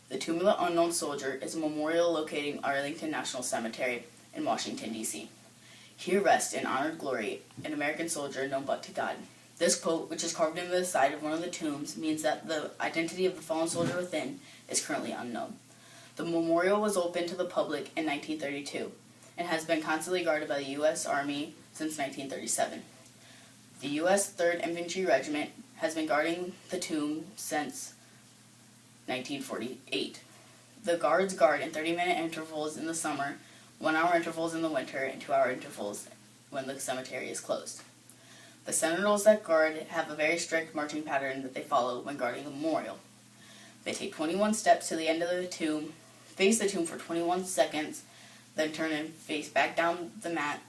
The Tomb of the Unknown Soldier is a memorial located in Arlington National Cemetery in Washington, D.C. Here rests in honored glory an American soldier known but to God. This quote, which is carved into the side of one of the tombs, means that the identity of the fallen soldier within is currently unknown. The memorial was opened to the public in 1932 and has been constantly guarded by the U.S. Army since 1937. The U.S. 3rd Infantry Regiment has been guarding the tomb since 1948. The guards guard in 30-minute intervals in the summer, 1-hour intervals in the winter, and 2-hour intervals when the cemetery is closed. The sentinels that guard have a very strict marching pattern that they follow when guarding the memorial. They take 21 steps to the end of the tomb, face the tomb for 21 seconds, then turn and face back down the mat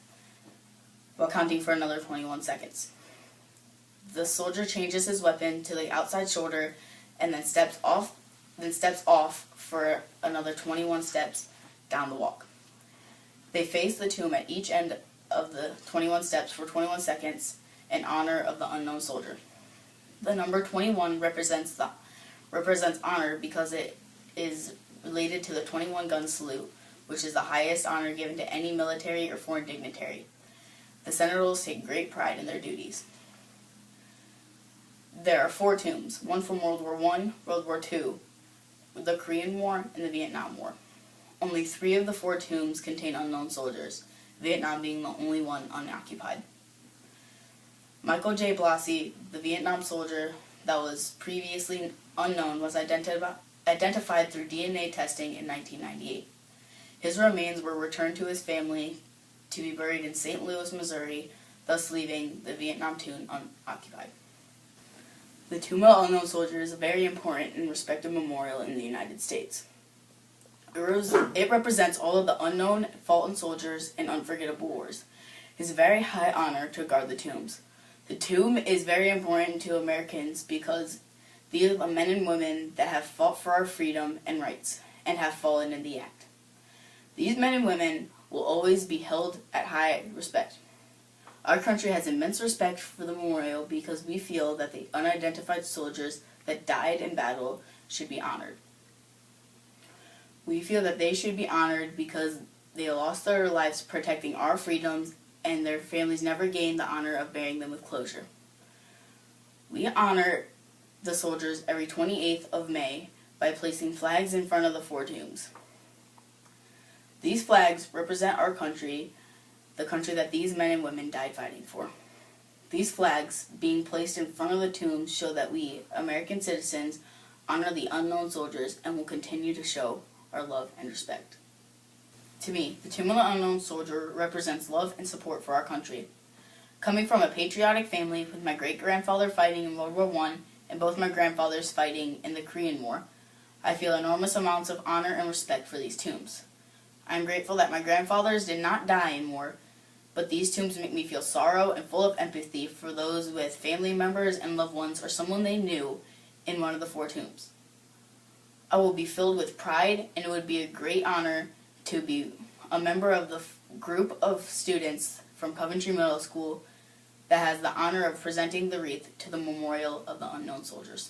while counting for another 21 seconds. The soldier changes his weapon to the outside shoulder and then steps off for another 21 steps down the walk. They face the tomb at each end of the 21 steps for 21 seconds in honor of the unknown soldier. The number 21 represents honor because it is related to the 21 gun salute, which is the highest honor given to any military or foreign dignitary. The sentinels take great pride in their duties. There are 4 tombs, one from World War I, World War II, the Korean War, and the Vietnam War. Only 3 of the 4 tombs contain unknown soldiers, Vietnam being the only one unoccupied. Michael J. Blassie, the Vietnam soldier that was previously unknown, was identified through DNA testing in 1998. His remains were returned to his family to be buried in St. Louis, Missouri, thus leaving the Vietnam tomb unoccupied. The Tomb of the Unknown Soldier is a very important and respected memorial in the United States. It represents all of the unknown, fallen soldiers, and unforgettable wars. It is a very high honor to guard the tombs. The tomb is very important to Americans because these are the men and women that have fought for our freedom and rights and have fallen in the act. These men and women will always be held at high respect. Our country has immense respect for the memorial because we feel that the unidentified soldiers that died in battle should be honored. We feel that they should be honored because they lost their lives protecting our freedoms and their families never gained the honor of burying them with closure. We honor the soldiers every 28th of May by placing flags in front of the 4 tombs. These flags represent our country, the country that these men and women died fighting for. These flags being placed in front of the tombs show that we, American citizens, honor the unknown soldiers and will continue to show our love and respect. To me, the Tomb of the Unknown Soldier represents love and support for our country. Coming from a patriotic family with my great-grandfather fighting in World War I and both my grandfathers fighting in the Korean War, I feel enormous amounts of honor and respect for these tombs. I am grateful that my grandfathers did not die in war, but these tombs make me feel sorrow and full of empathy for those with family members and loved ones or someone they knew in one of the 4 tombs. I will be filled with pride, and it would be a great honor to be a member of the group of students from Coventry Middle School that has the honor of presenting the wreath to the Memorial of the Unknown Soldiers.